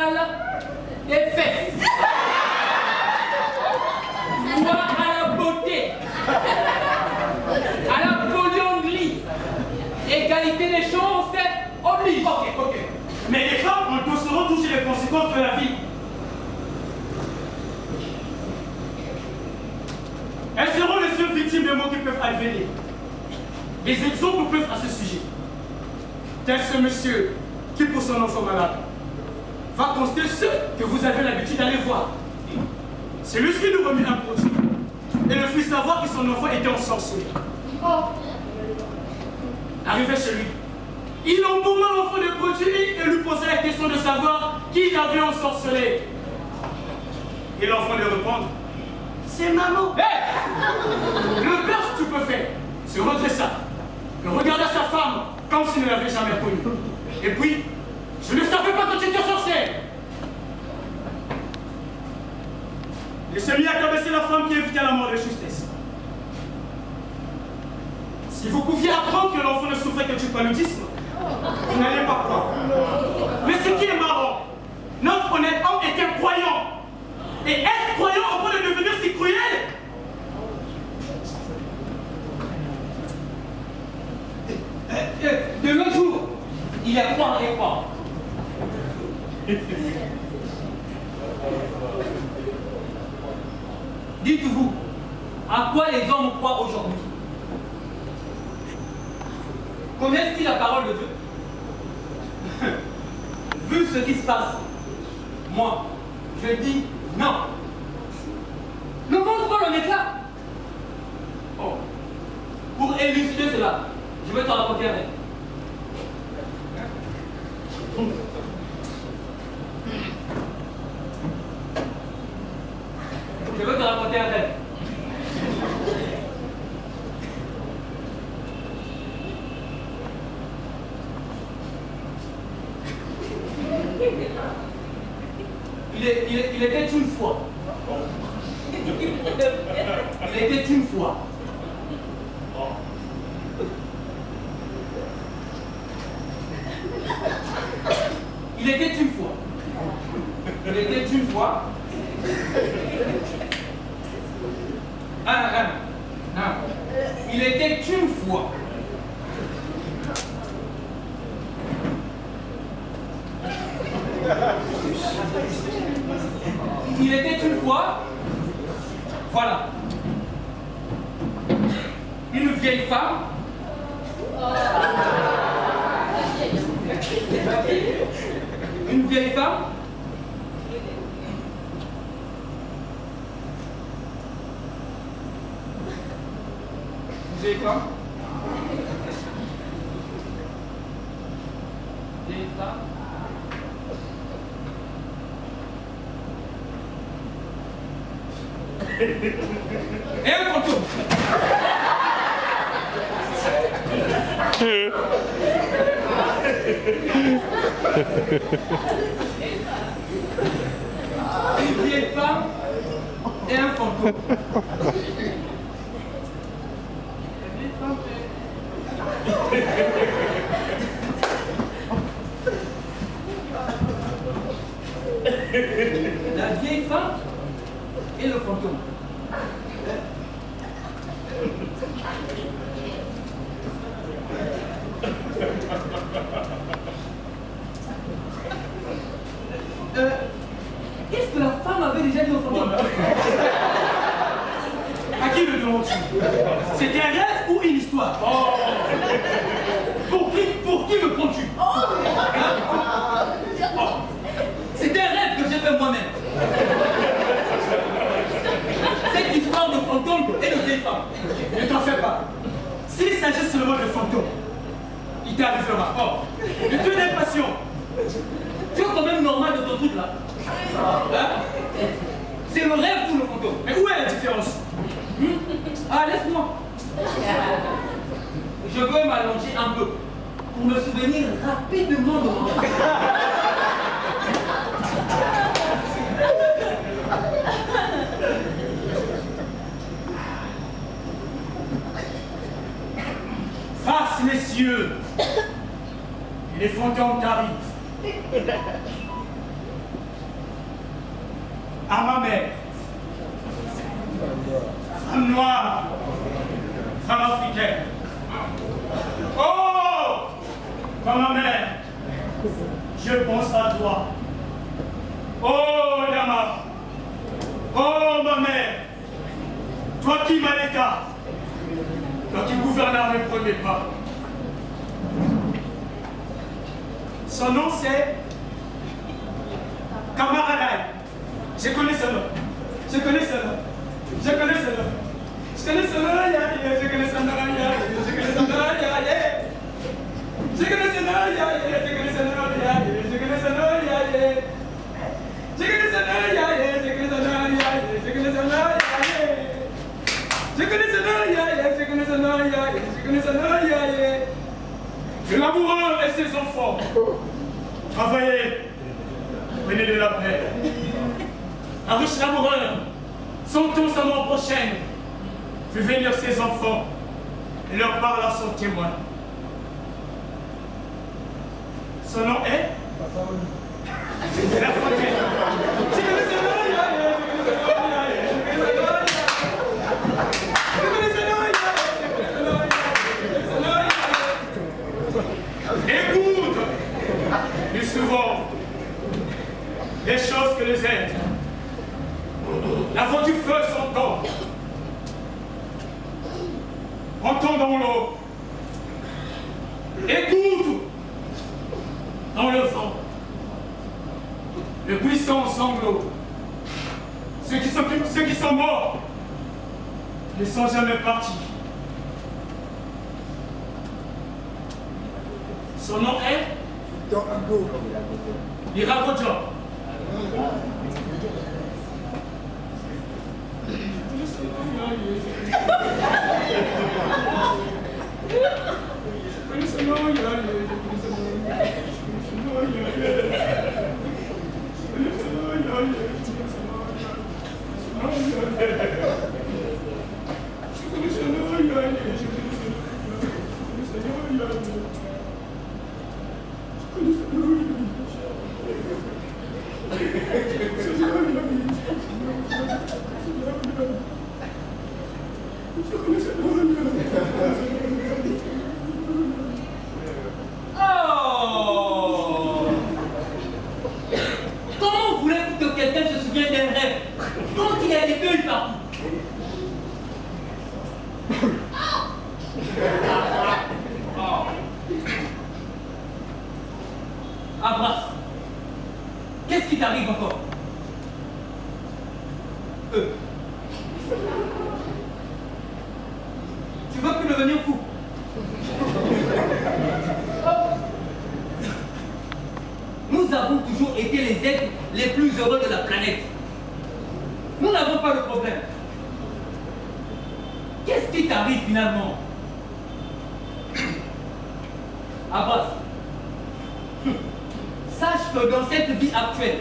poils, des fesses. Moi à la beauté, à la polyandrie. Égalité des chances oblige. Ok. Mais les femmes ne sauront toucher les conséquences de la vie. Elles seront les seules victimes des mots qui peuvent advenir. Des exemples peuvent à ce sujet. Tel ce monsieur qui, pour son enfant malade, va constater ce que vous avez l'habitude d'aller voir. Celui-ci nous remit un produit et le fit savoir que son enfant était ensorcelé. Arrivé chez lui, il embauma l'enfant de produit et lui posait la question de savoir qui l'avait ensorcelé. Et l'enfant lui répondre, c'est maman. Le père stupéfait se redressa, il regarda sa femme comme s'il ne l'avait jamais connue. Et puis, je ne savais pas que tu étais sorcière. Il se mit à caresser la femme qui évitait la mort de justesse. Si vous pouviez apprendre que l'enfant ne souffrait que du paludisme, vous n'allez pas croire. Mais ce qui est marrant, notre honnête homme était croyant. Et être croyant au point de devenir si cruel. De nos jours, il y a croire et croire. Dites-vous, à quoi les hommes croient aujourd'hui? Connaissent-ils la parole de Dieu? Vu ce qui se passe, moi, je dis non. Le monde va en éclat. Oh. Pour élucider cela, je vais te raconter un rêve. Je vais te raconter un rêve. Il était une fois. Il était une fois. Il était une fois. Il était une fois. Il était une fois. Il était une fois. Voilà. Une vieille femme. Une vieille femme. Une vieille femme. Vieille femme. Et un fantôme. Une vieille femme et un fantôme. La vieille femme et le fantôme. Qu'est-ce que la femme avait déjà dit au fantôme? À qui le demandes-tu? C'était un rêve ou une histoire? Pour qui me prends-tu? C'était un rêve que j'ai fait moi-même. Cette histoire de fantôme et de vieille femme. Ne t'en fais pas. S'il s'agit seulement de fantôme, il t'arrivera. Ne te n'es patient. Tu es quand même normal de ton truc là. C'est le rêve ou le fantôme? Mais où est la différence? Ah, laisse-moi. Je veux m'allonger un peu pour me souvenir rapidement de mon rêve. Face les cieux, et les fantômes t'arrivent. à ma mère, femme noire, femme africaine. Oh, comme ma mère, je pense à toi. Oh, Dama, oh, ma mère, toi qui m'as l'état, toi qui gouvernas mes premiers pas. Son nom c'est Kamaradai. Je connais ce nom. Je connais ce nom. Je connais ce nom. Je connais ce nom. Je connais ce nom. Je connais ce nom. Je connais ce nom. Je connais ce nom. Je connais ce nom. Je connais ce nom. Je connais ce nom. Je connais ce nom. Je connais ce nom. Je connais ce nom. Je connais ce nom. Je connais ce nom. Que l'amoureux et ses enfants travaillez, venez de la paix. Un riche l'amoureux, son tour sa mort prochaine, fait venir ses enfants et leur parle à son témoin. Son nom est La Fontaine. Écoute plus souvent les choses que les êtres. La voix du feu s'entend. Entend dans l'eau. Écoute dans le vent. Le puissant sanglot. Ceux qui sont morts ne sont jamais partis. Son nom est Iragojo. Abras, qu'est-ce qui t'arrive encore? Tu veux plus devenir fou? Nous avons toujours été les êtres les plus heureux de la planète. Nous n'avons pas de problème. Qu'est-ce qui t'arrive finalement? Abbas, sache que dans cette vie actuelle,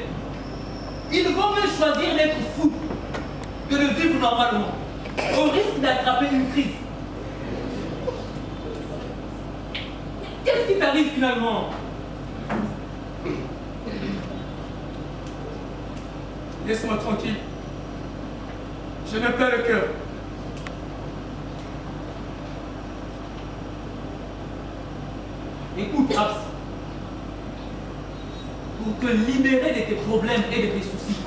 il vaut mieux choisir d'être fou que de vivre normalement, au risque d'attraper une crise. Qu'est-ce qui t'arrive finalement? Laisse-moi tranquille. Je n'ai pas le cœur. Écoute, Abs, pour te libérer de tes problèmes et de tes soucis,